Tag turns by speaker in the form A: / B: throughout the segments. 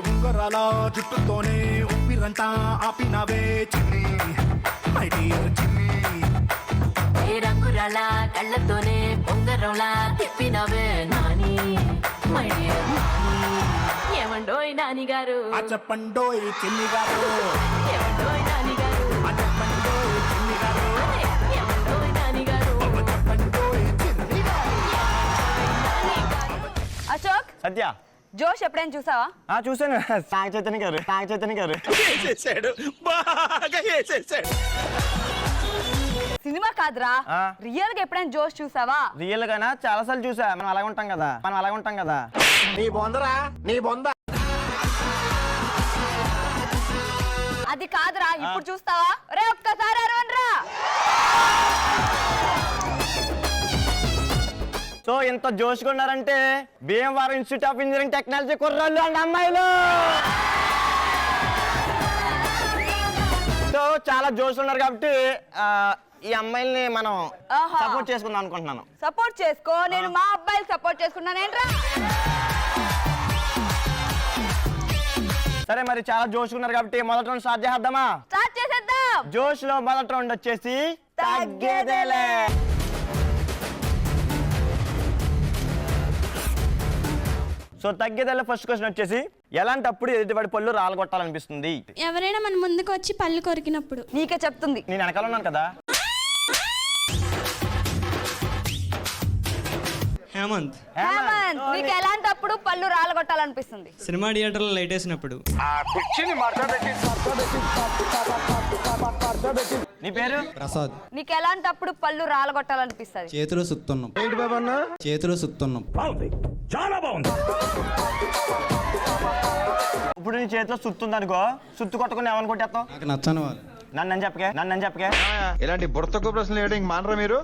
A: ఉంగరాల జుట్టుతోనే ఉప్పిరంతా ఆపినవే చిన్ని my dear చిన్ని
B: ఏ రంగురాల కళ్ళతోనే ఉంగరంలా తిప్పినవే నాని మై డియర్ నాని ఏమండోయ్ నాని గారు
A: చెప్పండోయ్ చిన్ని గారు
B: ఏమండోయ్ నాని గారు
A: చెప్పండోయ్ చిన్ని గారు
B: ఏమండోయ్ నాని గారు
A: చెప్పండోయ్ చిన్ని గారు.
C: అశోక్
D: సత్య
C: జోష్ ఎప్పుడైనా చూసావా?
D: చూసాను నాగ చైతన్య గారు
A: వేసేసాడు, బాగా వేసేసాడు.
C: సినిమా కాదురా, రియల్ గా ఎప్పుడైనా జోష్ చూసావా?
D: రియల్ గానా చాలా సార్లు చూసా. మనం అలాగే ఉంటాం కదా
A: నీ బొందరా నీ బొంద.
C: అది కాదురా, ఇప్పుడు చూస్తావా? రే ఒక్కసారి అరవనరా.
D: సో ఇంత జోష్గా ఉన్నారంటే Bhimavaram institute of engineering technology కుర్రాళ్ళు అండ్ అమ్మాయిలు. సో చాలా జోష్ ఉన్నారు కాబట్టి ఈ అమ్మాయిల్ని మనం సపోర్ట్ చేసుకుందాం అనుకుంటున్నాను.
C: సపోర్ట్ చేసుకో, నేను మా అబ్బాయిలు సపోర్ట్ చేసుకున్నాను. ఏంట్రా
D: సరే మరి చాలా జోష్ ఉన్నారు కాబట్టి మొదటి రౌండ్ స్టార్ట్ చేద్దామా?
C: స్టార్ట్ చేసేద్దాం.
D: జోష్ లో మొదటి రౌండ్ వచ్చేసి తగ్గేదేలే. సో తగ్గేదేలే ఫస్ట్ క్వశ్చన్ వచ్చేసి ఎలాంటప్పుడు ఎదుటివాడి పళ్ళు రాలగొట్టాలనిపిస్తుంది?
E: ఎవరైనా మన ముందుకు వచ్చి పళ్ళు కొరికినప్పుడు.
C: నీకే చెప్తుంది.
D: నేను వెనకాల ఉన్నాను కదా.
F: హేమంత్.
C: నీకు ఎలాంటప్పుడు పళ్ళు రాలగొట్టాలనిపిస్తుంది?
F: సినిమా థియేటర్లో లైట్ వేసినప్పుడు.
D: నీ పేరు?
F: ప్రసాద్.
C: నీకు ఎలాంటప్పుడు పళ్ళు రాలగొట్టాలనిపిస్తుంది?
F: చేతిలో సుత్తున్నాం. ఏంటి బాబన్నా? చేతిలో సుత్తున్నాం.
A: చాలా బాగుంది.
D: ఇప్పుడు నీ చేతిలో సుత్తుంది అనుకో, సుత్తు కొట్టుకుని ఏమని కొట్టేస్తావు?
F: నాకు నచ్చని వాళ్ళు.
D: నన్ను చెప్పకే
G: ఇలాంటి బుర్తకు ప్రశ్నలు వేయడం మానరా మీరు?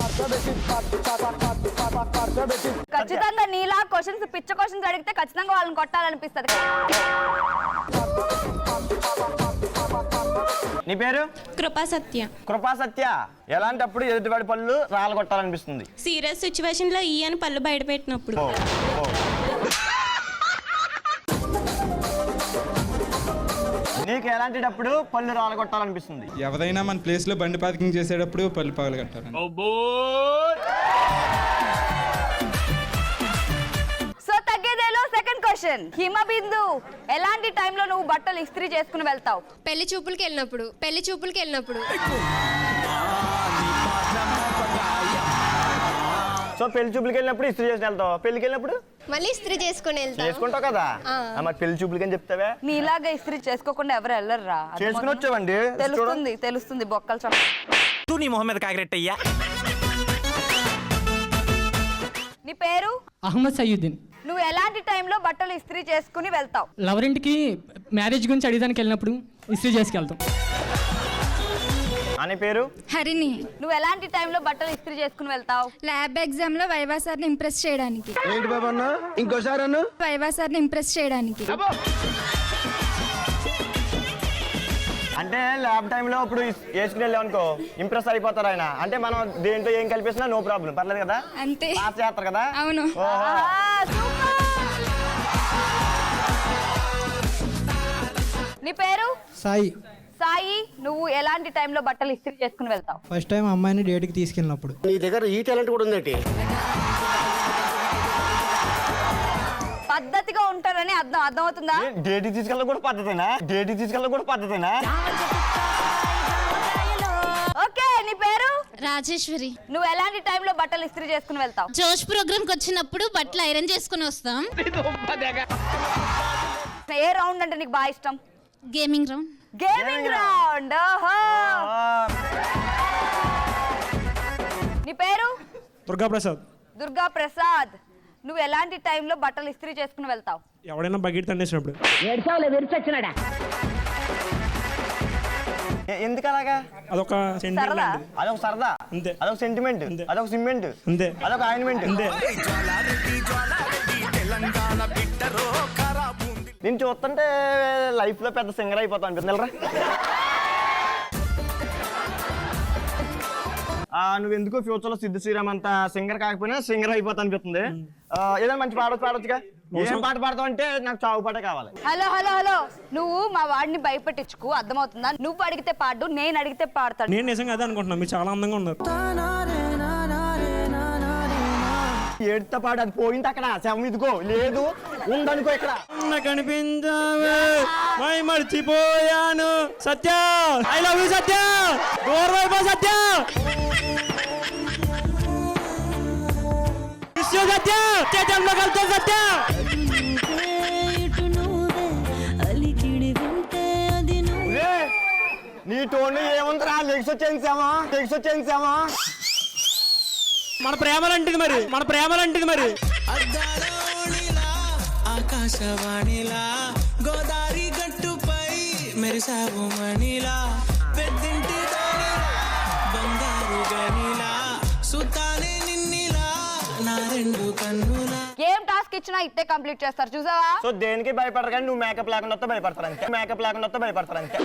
C: ఖచ్చితంగా నీలా క్వశ్చన్స్ పిచ్చ క్వశ్చన్స్ అడిగితే ఖచ్చితంగా వాళ్ళని కొట్టాలనిపిస్తుంది.
D: నీ పేరు?
E: కృపా సత్య.
D: ఎలాంటప్పుడు ఎదుటివాడి పళ్ళు రాలగొట్టాలనిపిస్తుంది?
E: సీరియస్ సిచ్యువేషన్ లో ఈ అని పళ్ళు బయట పెట్టినప్పుడు.
D: నీకు ఎలాంటిటప్పుడు పళ్ళు రాలగొట్టాలనిపిస్తుంది?
F: ఎవరైనా మన ప్లేస్ లో బండి పార్కింగ్ చేసేటప్పుడు పళ్ళు పగలు కట్టాలి.
C: సో తగ్గేదేలో సెకండ్ క్వశ్చన్. హిమబిందు, ఎలాంటి టైంలో నువ్వు బట్టలు ఇస్త్రీ చేసుకుని వెళ్తావు?
E: పెళ్లి చూపులకి వెళ్ళినప్పుడు.
D: సో పెళ్లి చూపులకి వెళ్ళినప్పుడు ఇస్త్రీ చేసి వెళ్తావు, పెళ్లికి వెళ్ళినప్పుడు
E: మళ్ళీ ఇస్త్రీ
D: చేసుకుంటావు కదా. మరి పెళ్లి చూపులకి అని చెప్తావే.
C: నీలాగా ఇస్త్రీ చేసుకోకుండా ఎవరు వెళ్ళరురా.
D: చేసుకుని వచ్చావండి.
C: తెలుస్తుంది బొక్కలు చంప.
A: నీ మొహం మీద కాకిరెట్టయ్యా.
C: నీ పేరు?
H: అహ్మద్ సయ్యుద్దీన్.
C: నువ్వు ఎలాంటి టైంలో బట్టలు ఇస్త్రీ చేసుకుని వెళ్తావు?
H: లవరింటికి మ్యారేజ్ గురించి అడిగడానికి వెళ్ళినప్పుడు ఇస్త్రీ చేసుకెళ్తాం.
D: అని పేరు?
E: హరిణి.
C: నువ్వు ఎలాంటి టైంలో బట్టలు ఇస్త్రీ చేసుకుని వెళ్తావు?
E: ల్యాబ్ ఎగ్జామ్ లో వైవా సార్ని ఇంప్రెస్ చేయడానికి.
G: ఏంటి బాబన్నా? ఇంకోసారి అన్న.
E: వైవా సార్ని ఇంప్రెస్ చేయడానికి.
D: అంటే ల్యాబ్ టైంలో ఇప్పుడు వేసుకుని వెళ్ళాం అనుకో, ఇంప్రెస్ అయిపోతారు ఆయన. అంటే మనం దేంట్లో ఏం కల్పిస్తున్నా నో ప్రాబ్లం, పర్లేదు కదా.
E: అంతే.
D: పాస్ చేస్తారు కదా.
E: అవును.
C: నీ పేరు?
H: సాయి.
C: సాయి, నువ్వు ఎలాంటి టైంలో బట్టలు ఇస్త్రీ చేసుకుని వెళ్తావు?
H: ఫస్ట్ టైం అమ్మాయిని డేట్కి తీసుకెళ్ళినప్పుడు.
I: నీ దగ్గర ఈ టాలెంట్ కూడా ఉందేంటి?
C: పద్ధతిగా ఉంటారని అర్థమవుతుందా?
D: డేట్ తీసుకెళ్ళడం కూడా పద్ధతేనా?
C: ఓకే, నీ పేరు?
E: రాజేశ్వరి.
C: నువ్వు ఎలాంటి టైంలో బట్టలు ఇస్త్రీ చేసుకుని వెళ్తావు?
E: జోష్ ప్రోగ్రామ్ కి వచ్చినప్పుడు బట్టలు ఐరన్ చేసుకుని వస్తాం.
C: ఏ రౌండ్ అంటే నీకు బాగా ఇష్టం?
E: Gaming round.
C: నీ పేరు?
F: దుర్గా
C: ప్రసాద్. నువ్వు ఎలాంటి టైంలో బట్టలు ఇస్త్రీ చేసుకుని వెళ్తావు?
F: ఎవడైనా బకెట్ తండేసినప్పుడు.
D: ఎందుకు అలాగా?
F: అదొక
D: సరదా,
F: అంతే.
D: అదొక సెంటిమెంట్, అదొక సిమెంట్,
F: అంతే.
D: అదొక ఆయింట్మెంట్, అంతే. నేను చూస్తుంటే లైఫ్ లో పెద్ద సింగర్ అయిపోతా అనిపిస్తుంది. నువ్వెందుకో ఫ్యూచర్ లో సిద్ధ శ్రీరామ్ అంత సింగర్ కాకపోయినా సింగర్ అయిపోతా అనిపిస్తుంది. ఏదైనా మంచి పాడొచ్చుగా. ఏం పాట పాడతావు అంటే నాకు చావు పాట కావాలి.
C: హలో హలో హలో నువ్వు మా వాడిని భయపెట్టించుకు, అర్థమవుతుందా? నువ్వు అడిగితే పాడు, నేను అడిగితే పాడతాడు.
F: నేను నిజంగా అదే అనుకుంటున్నా, మీరు చాలా అందంగా ఉన్నారు.
D: ఏడుతో పాడు, అది పోయింది అక్కడ, శవం ఇదిగో లేదు ఉందనుకో ఇక్కడ.
F: కనిపించావే మై మర్చిపోయాను సత్య, ఐ లవ్ యూ సత్య, గోర్వైపో సత్య, సత్య చేతంలో కలుతో సత్య.
D: నీ టోన్ ఏముందిరా, లెగ్స్ వచ్చేసామా.
F: మన ప్రేమలంటిది మరి, మన ప్రేమలంటిది మరి.
I: ఆకాశవాణిలా గోదావరి గట్టుపై మెరిసావు మణిలా, పెద్దింటి బంగారు గనిలా, సుతానే నిన్నిలా నా రెండు కన్నులా.
C: ఏం టాస్క్ ఇచ్చినా ఇట్టే కంప్లీట్ చేస్తారు చూసావా?
D: సో దేనికి భయపడరు కానీ నువ్వు మేకప్ లేకుండా వస్తే భయపడతారు అంతే.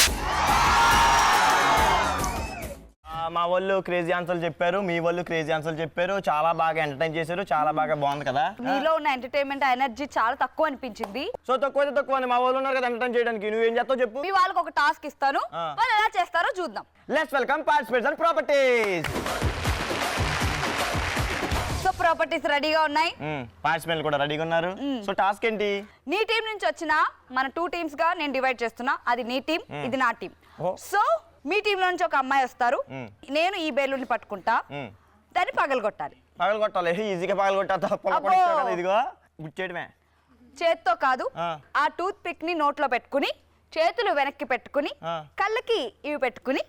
D: మా వాళ్ళు క్రేజీ ఆన్సర్లు చెప్పారు, మీ వాళ్ళు క్రేజీ ఆన్సర్లు చెప్పారు, చాలా బాగా ఎంటర్టైన్ చేశారు, చాలా బాగా బాగుంది కదా.
C: నీలో ఉన్న ఎంటర్టైన్మెంట్ ఎనర్జీ చాలా తక్కువ అనిపించింది.
D: సో తక్కువ మా వాళ్ళు ఉన్నారు కదా ఎంటర్టైన్ చేయడానికి, నువ్వేం చేస్తావు చెప్పు.
C: మీ వాళ్ళకి ఒక టాస్క్ ఇస్తాను, వాళ్ళు ఎలా చేస్తారో చూద్దాం.
D: Let's welcome participates and properties.
C: So properties రెడీగా ఉన్నాయి,
D: పార్టిసిపెంట్లు కూడా రెడీగా ఉన్నారు. సో టాస్క్ ఏంటి?
C: నీ టీం నుంచి వచ్చిన మన 2 టీమ్స్ గా నేను డివైడ్ చేస్తున్నా. అది నీ టీం, ఇది నా టీం. సో మీ టీం నుంచి ఒక అమ్మాయి వస్తారు, నేను ఈ బెలూన్ పట్టుకుంటా, దాన్ని పగలగొట్టాలి.
D: ఈజీగా పగలగొట్టా. ఇదిగో గుచ్చేయడమే,
C: చేత్తో కాదు. ఆ టూత్ పిక్ ని నోట్లో పెట్టుకుని, చేతులు వెనక్కి పెట్టుకుని, కళ్ళకి ఇవి పెట్టుకుని,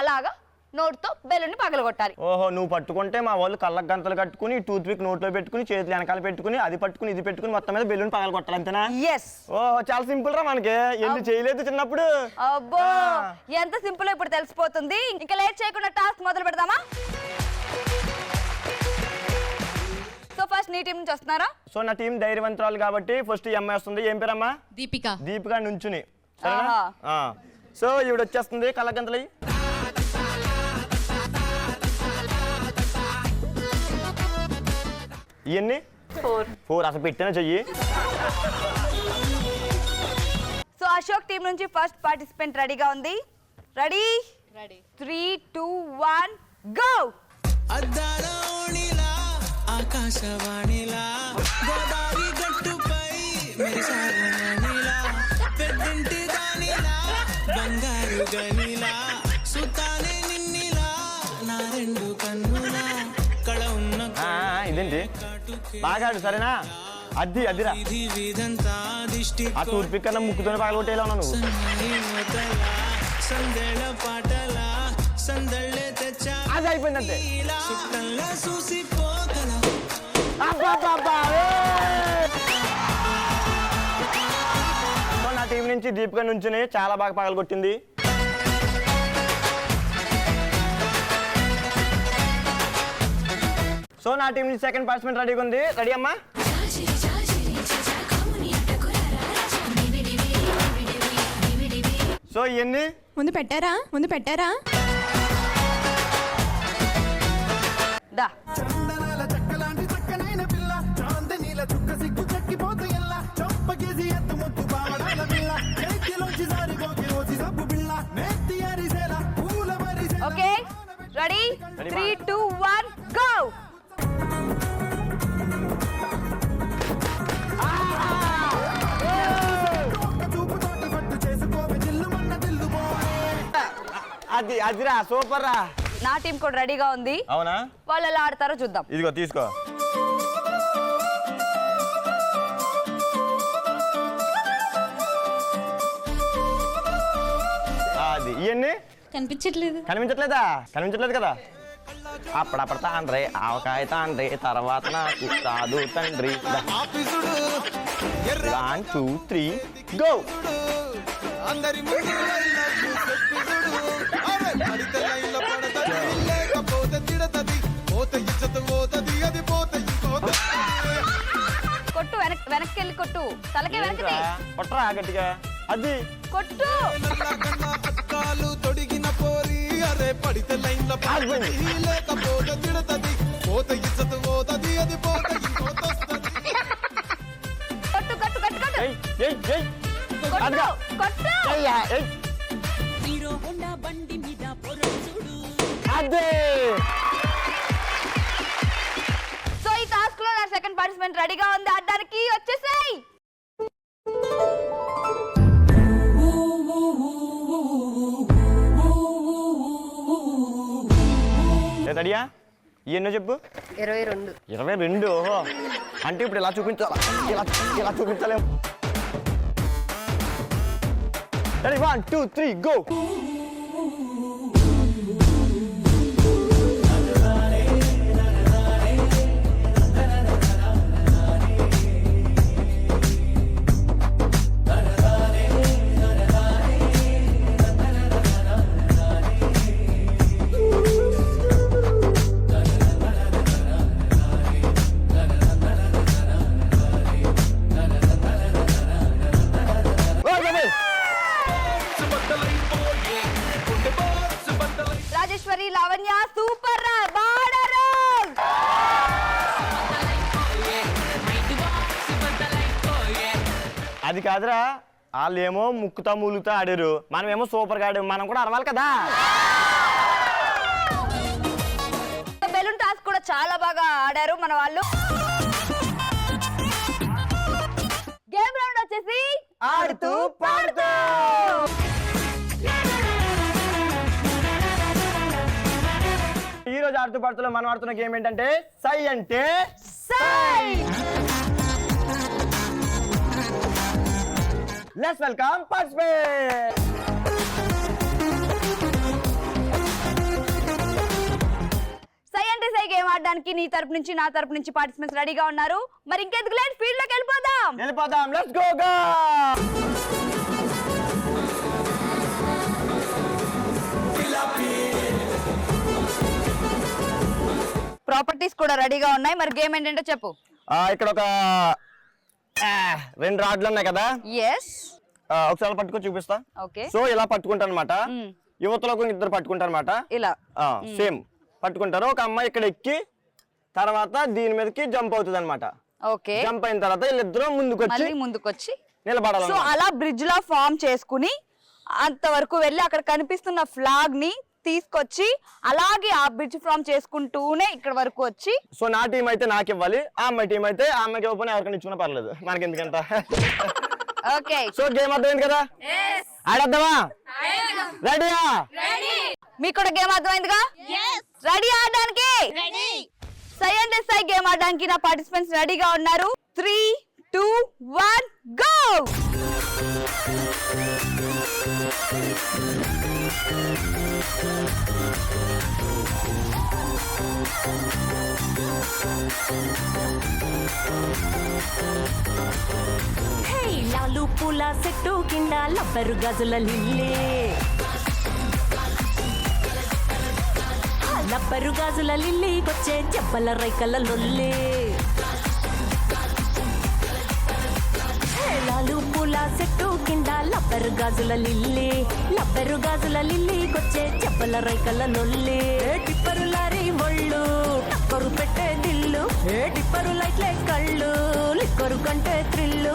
C: అలాగా నోట్తో బెలూన్ పగలగొట్టాలి.
D: ఓహో, నువ్వు పట్టుకుంటే మా వాళ్ళు కళ్ళకు గంతలు కట్టుకుని, టూత్ పిక్ నోట్లో పెట్టుకుని, చేతులు వెనకాల పెట్టుకుని, అది పట్టుకుని ఇది పెట్టుకుని మొత్తం మీద బెలూన్ పగలగొట్టాలి అంతేనా?
C: ఎస్.
D: ఓహో, చాలా సింపుల్ రా, మనకి ఎందుకు చేయలేదు చిన్నప్పుడు.
C: అబ్బో ఎంత సింపుల్ ఇప్పుడు తెలిసిపోతుంది. ఇంకా లేట్ చేయకుండా టాస్క్ మొదలు పెడదామా? సో ఫస్ట్ నీ టీం నుంచి వస్తున్నారా?
D: సో నా టీం ధైర్యవంతురాలు కాబట్టి ఫస్ట్ ఈ అమ్మాయి వస్తుంది. ఏం పేరమ్మా? దీపిక నుంచుని. సరేనా? సో ఈవిడ వచ్చేస్తుంది కళ్ళగంతలు. ఇవన్నీ 4 అసలు పెట్టినా చెయ్యి.
C: సో అశోక్ టీం నుంచి ఫస్ట్ పార్టిసిపెంట్ రెడీగా ఉంది. రెడీ? 3, 2, 1 గో.
I: అద్దాల ఓణిలా ఆకాశవాణిలా గోదావరి గట్టుపై మెరిసావు మణిలా, పెద్దింటి దానిలా బంగారు గనిలా, సుతానే నిన్నిలా నా రెండు కన్నులా, కళ ఉన్న
D: ఇదేంటి బాగా సరేనా? అదిరా ఆ టూత్ పిక్ కన్నా ముక్కుతోనే పగలగొట్టేలా ఉన్నావు నువ్వు.
I: సందెళ పాటల సందళ్ళే తెచ్చా,
D: అది అయిపోయిందంటే.
I: సుట్టల్లా చూసిపోగల
D: నా టీం నుంచి దీపిక నుంచుని చాలా బాగా పగలగొట్టింది. సో నా టీం నుంచి సెకండ్ పార్టిసిపెంట్ రెడీగా ఉంది. రెడీ అమ్మా? సో ఇవన్నీ
E: ముందు పెట్టారా
C: దా. Okay ready? 3, 2, 1 గో.
D: అదిరా సూపర్ రా.
C: నా టీం కూడా రెడీగా ఉంది.
D: అవునా?
C: వాళ్ళు ఎలా ఆడతారో చూద్దాం.
D: ఇదిగో తీసుకో. అది ఇవన్నీ కనిపించట్లేదు కదా. అప్పుడప్పుడు తాండ్రి ఆవకాయ తాండ్రి తర్వాత నాకు కాదు తండ్రి. 1, 2, 3 గో.
C: కొట్టు, వెనక్కి వెళ్ళి కొట్టు, తలకే వెనక్కి
D: కొట్టరా గట్టిగా. అది
C: కొట్టు.
I: తొడిగిన పోరి అరే పడితే లైన్ లో లేకపోతే తిడతది, పోత ఇచ్చత పోతది, అది పోత ఇంకోతొస్తది.
D: ఏయ్ ఏయ్ ఏయ్
C: కొట్టు,
D: అదిగో.
C: కొట్టు.
D: ఏయ్యా, ఏయ్. అదే
C: సో ఈ టాస్క్ లో నా సెకండ్ పార్టిసిపెంట్ రెడీగా ఉంది ఆడడానికి, వచ్చేసాయి.
D: రెడీయా? ఎన్నో చెప్పు.
C: 22.
D: 22. ఓహో, అంటే ఇప్పుడు ఇలా చూపించాలా, ఇలా చూపించలేము. Ready 1 2 3 go.
C: Rajeshwari, Lavanya super రా, బాడారు.
D: అది కాదురా, వాళ్ళేమో ముక్కుతా మూలుగుతా ఆడారు, మనమేమో సూపర్గా ఆడాము, మనం కూడా అరవాలి కదా.
C: బెలూన్ టాస్క్ కూడా చాలా బాగా ఆడారు మన వాళ్ళు. గేమ్ రౌండ్ వచ్చేసి
D: ఆడుతూ పాడుతూ. ఈ రోజు ఆడుతూ పాడుతూ మనం ఆడుతున్న గేమ్ ఏంటంటే సై అంటే
C: సై.
D: Let's welcome participate.
C: సై అంటే సై గేమ్ ఆడడానికి నీ తరపు నుంచి నా తరపు నుంచి పార్టిసిపెంట్స్ రెడీగా ఉన్నారు. మరి ఇంకెందుకు లేట్, ఫీల్డ్ లోకి వెళ్ళిపోదాం.
D: Let's go go.
C: ప్రాపర్టీస్ కూడా రెడీగా ఉన్నాయి. మరి గేమ్ ఏంటంటే చెప్పు.
D: ఇక్కడ ఒక 2 రాడ్లు ఉన్నాయి కదా.
C: ఎస్.
D: ఒకసారి పట్టుకొని చూపిస్తా.
C: ఓకే.
D: సో ఇలా పట్టుకుంటాను అనమాట. యువతలో ఇద్దరు పట్టుకుంటారు అనమాట.
C: ఇలా
D: సేమ్ పట్టుకుంటారు. ఒక అమ్మాయి ఇక్కడ ఎక్కి తర్వాత దీని మీదకి జంప్ అవుతుంది అనమాట.
C: ఓకే.
D: జంప్ అయిన తర్వాత వీళ్ళిద్దరూ ముందుకొచ్చి నిలబడాలి.
C: సో అలా బ్రిడ్జ్ లా ఫామ్ చేసుకుని అంతవరకు వెళ్ళి అక్కడ కనిపిస్తున్న ఫ్లాగ్ ని తీసుకొచ్చి అలాగే ఆ బ్రిడ్జ్ ఫామ్ చేసుకుంటూనే ఇక్కడ వరకు వచ్చి.
D: సో నా టీం అయితే నాకు ఇవ్వాలి, ఆ అమ్మాయి టీం అయితే ఆ అమ్మాయికి ఇవ్వకపోయినా ఎవరికైనా ఇచ్చుకున్నా పర్లేదు, మనకి ఎందుకంట.
C: ఓకే.
D: సో గేమ్ అర్థమైంది కదా, ఆడేద్దామా? రెడీయా?
C: మీకు కూడా గేమ్ అర్థమైందిగా? రెడీ ఆడడానికి? సై అంటే సై గేమ్ ఆడడానికి నా పార్టిసిపెంట్స్ రెడీగా ఉన్నారు. 3 2 1 గో.
B: లాలు పూల చెట్టు కింద లబ్బరు గజుల లిల్లే, లబ్బరు గాజుల లిల్లీకొచ్చే చెప్పల రైకల లొల్లే. లాలు పూల చెట్టు కింద లబ్బరు గాజుల లిల్లే, లబ్బరు గాజుల లిల్లీకొచ్చే చెప్పల రైకల లొల్లే. టిప్పరు లారీ ఒళ్ళు టక్కరు పెట్టే దిల్లు, టిప్పరు లైట్లే కళ్ళు లిక్కరు కంటే త్రిల్లు.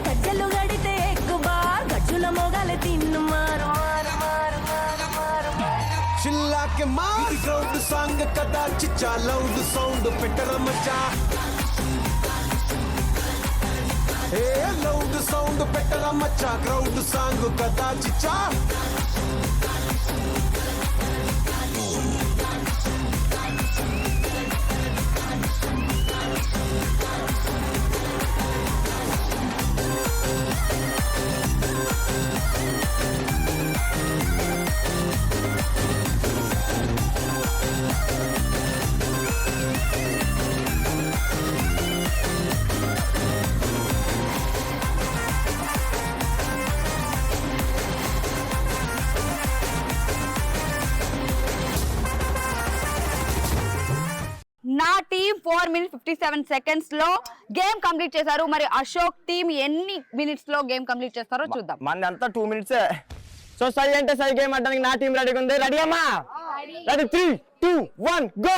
B: గజ్జలు గడితే ఎక్కుబార్ గజ్జుల మొగాలే తిన్ను మారు మారు మారు మారు మారు.
I: చిల్లా के मार ग्राउंड सांग कदा चिचा लाउड साउंड पेटर मचा ए लाउड साउंड पेटर मचा ग्राउंड सांग कदा चिचा.
C: నా టీం 4 minutes 57 seconds లో గేమ్ కంప్లీట్ చేశారు. మరి అశోక్ టీం ఎన్ని మినిట్స్ లో గేమ్ కంప్లీట్ చేస్తారో చూద్దాం.
D: మన అంతా 2 minutes. సో సై అంటే సై గేమ్ ఆడడానికి నా టీం రెడీగా ఉంది. రెడీ అమ్మా? Ready 3 2 1 go.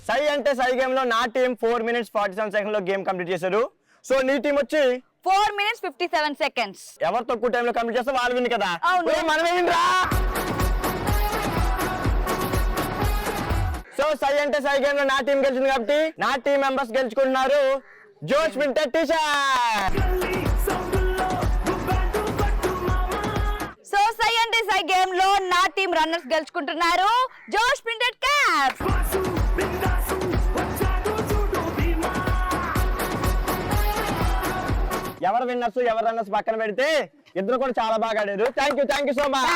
D: సై అంటే సై గేమ్ లో నా టీం 4 minutes 47 seconds లో గేమ్ కంప్లీట్ చేశారు. సో నీ టీం వచ్చి
C: 4 minutes 57 seconds.
D: ఎవరు తక్కువ టైంలో కంప్లీట్ చేస్తే వాళ్ళు విన్ కదా.
C: అవును.
D: మనమేంట్రా? సో సై అంటే సై గేమ్ లో నా టీం గెలిచింది కాబట్టి నా టీం మెంబర్స్ గెలుచుకుంటున్నారు జోష్ వింటర్ టీ-షర్ట్.
C: సో సై అంటే సై గేమ్ లో నా టీం రన్నర్స్ గెలుచుకుంటున్నారు జోష్ ప్రింటెడ్ క్యాప్.
D: ఎవరు విన్నర్స్ ఎవరు రన్నర్స్ పక్కన పెడితే ఇద్దరు కూడా చాలా బాగా ఆడారు. Thank you so much.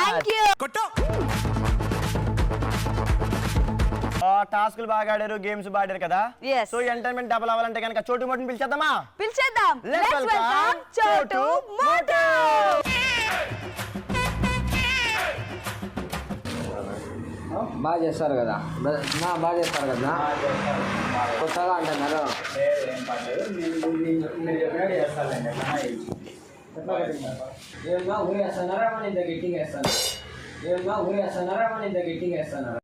D: టాస్క్లు బాగా ఆడారు, గేమ్స్ బాగా ఆడారు కదా.
C: Yes.
D: సో ఎంటర్టైన్మెంట్ డబుల్ అవ్వాలంటే కనుక చోటు మోటుని పిలిచేద్దామా?
C: పిలిచేద్దాం.
D: Let's welcome చోటు మోటు.
J: బాగా చేస్తారు కదా బాగా చేస్తారు కదా కొత్తగా అంటున్నారు. ఏమన్నా ఊరేస్తున్నారా మన ఇంత గట్టిగా వేస్తాను ఏమన్నా ఊరేస్తున్నారా మన ఇంత గట్టిగా వేస్తున్నారు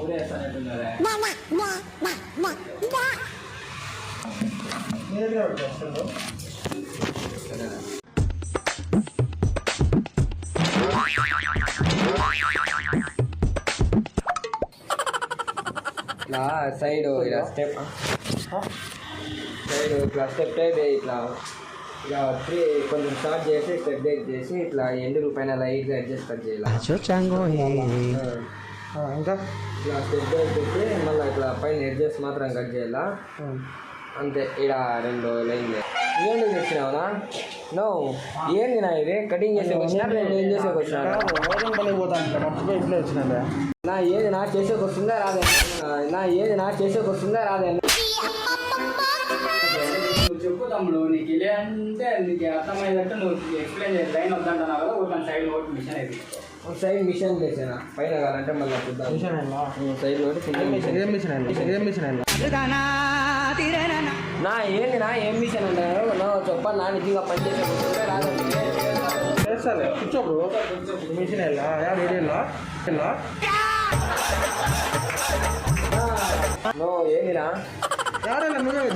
J: ఊరేస్తానంటున్నారా ఇట్లా సైడ్ ఇలా స్టెప్ సైడ్ ఇట్లా స్టెప్ అయితే ఇట్లా ఇలా కొంచెం స్టార్ట్ చేసి స్టెప్ డేట్ చేసి ఇట్లా ఎండు పైన లైట్గా అడ్జస్ట్ కట్ చేయాలి. ఇంకా ఇట్లా స్టెప్ డేట్ పెట్టి మళ్ళీ ఇట్లా పైన అడ్జస్ట్ మాత్రం కట్ చేయాలా అంతే. ఇక్కడ 2 లైన్లు ఏంటి తెచ్చినావునా? నో ఏంది నా ఇది కటింగ్ చేసేకి వచ్చినా ఏం చేసేకి వచ్చినా నా ఏది నా చేసేకి వస్తుందా రాదే నా ఏది నా చేసేకి వస్తుందా రాదే నువ్వు చెప్పు తమ్ముడు నీకు ఇలా అంటే నీకు అర్థమయ్యేటట్టు నువ్వు ఎక్స్ప్లెయిన్ చేసి లైన్ వద్దంటున్నావు కదా ఒక సైడ్ ఒకటి మిషన్ అయితే ఒక సైడ్ మిషన్ చేసానా పైన కావాలంటే మళ్ళీ చూద్దాం సైడ్ ఒకటి నా ఏంది నా ఏం మిషన్ అంటారు నా చెప్పండి నా నిజంగా పనిచేసే రాదండి మిషన్ నో ఏందిరా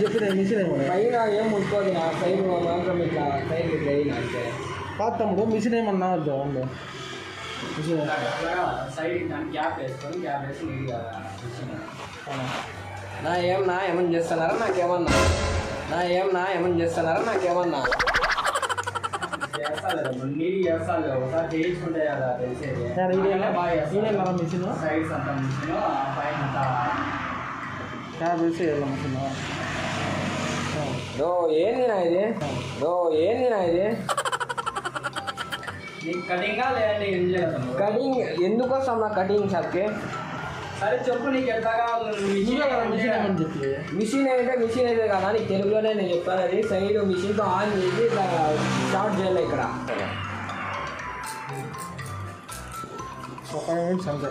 J: చెప్పిన మిషన్ పైన ఏం ముట్టుకోదు నా సైడ్ మాత్రం ఇట్లా సైడ్ ఇట్లా అయినా అంటే కాదు తమ్ముడు మిషన్ ఏమన్నా వద్దు సైడ్ గ్యాప్ వేసుకొని గ్యాప్ వేసి నీట్గా నా ఏమన్నా చేస్తున్నారా నాకేమన్నా ఏమన్నా చేస్తున్నారా నాకేమన్నా చేస్తాను నీరు చేస్తాను ఒకసారి చేయించుకుంటే కదా తెలిసేది మిషన్ సైడ్స్ అంతా మిషన్ పైన అంతా క్యాబ్ వేసి మిషన్ ఏంది నా ఇది నీకు కటింగా లేదంటే ఏం చేస్తాను కటింగ్ ఎందుకు వస్తాం నా కటింగ్ షాప్కి సరే చెప్పు నీకు ఎట్లా కావాలి మిషన్ అయితే మిషన్ అయితే కదా నీకు తెలుగులోనే నేను చెప్తాను అది సైడ్ మిషన్తో ఆన్ చేసి ఇట్లా స్టార్ట్ చేయాలి ఇక్కడ
D: ఒక 5 minutes అంతే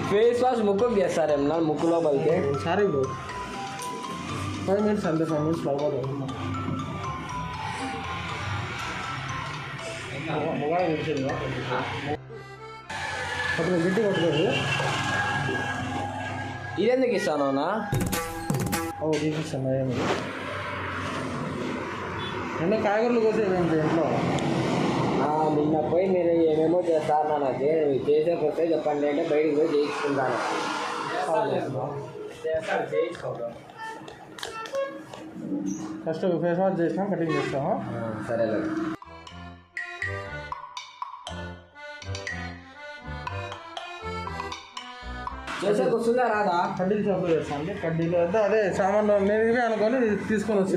J: ఫేస్ వాష్ ముక్కుకు చేస్తారేమన్నా ముక్కు లోపలికి
D: సారీ బ్రో 5 minutes అంతే 5 minutes లోపల అప్పుడు గట్టి కొట్టుకోదు
J: ఇదెందుకు ఇస్తాను అన్నా
D: తీసిస్తాను ఎన్నో కాయగూరలు కోసేది ఇంట్లో
J: నిన్న పోయి మీరు ఏమేమో చేస్తారు నాకు చేసే వస్తే చెప్పండి అంటే బయటికి పోయి చేయించుకుంటాను
D: ఫస్ట్ ఫేస్ వాష్ చేసినా కటింగ్ చేస్తాము
J: సరేలేదు చేసేకి వస్తుందా రాదా
D: కడ్డీలు షాప్లో చేస్తాను అంటే కడ్డీలు వద్ద అదే సామాన్లు నేను ఇవే అనుకొని తీసుకొని వచ్చి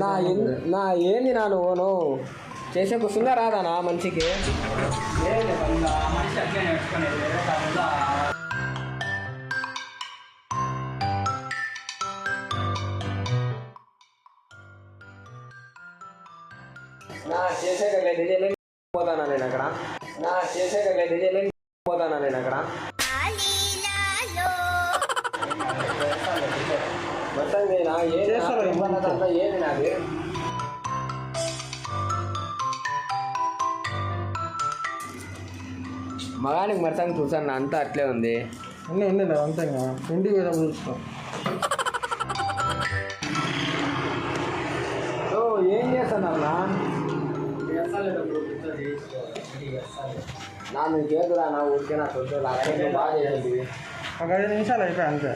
J: నా ఏంది నా నువ్వు చేసేకి వస్తుందా రాదానా మనిషికి నా చేసేకలేదు పోతానా నేను అక్కడ నా చేసేకలేదు పోతానా నేను అక్కడ మొత్తం ఏది నాది మగానికి మరసంగా చూసాను అంతా అట్లే ఉంది
D: ఉంది అంతే ఇంటికి పోయినప్పుడు చూస్తాం
J: ఏం చేస్తానన్నా నా నువ్వు చేతురా నా ఊరికే నా సొంత బాగా చేయండి
D: ఒక 5 నిమిషాలు అయిపోయాయి అంతే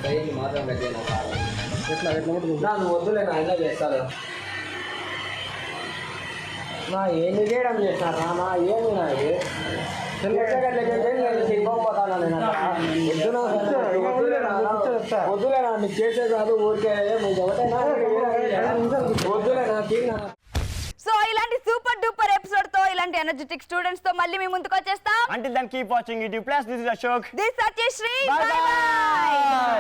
J: సైజు మాత్రం కట్టేనా
D: ఎట్లా
J: నా నువ్వు వద్దులే నా ఇలా చేస్తాను నా ఏమి చేయడం చేస్తాను నా ఏమి నా ఇది వద్దులే నా మీకు చేసే కాదు ఊరికే మీకు ఎవరైనా వద్దులే నా
C: సో ఇలాంటి సూపర్ డూపర్ ఎపిసోడ్ తో ఇలాంటి ఎనర్జెటిక్ స్టూడెంట్స్ తో మళ్ళీ మేము ముందుకు వచ్చేస్తాం.
D: Until then, keep watching YouTube. Plus, this is Ashok.
C: This is Satyashree.
D: Bye bye.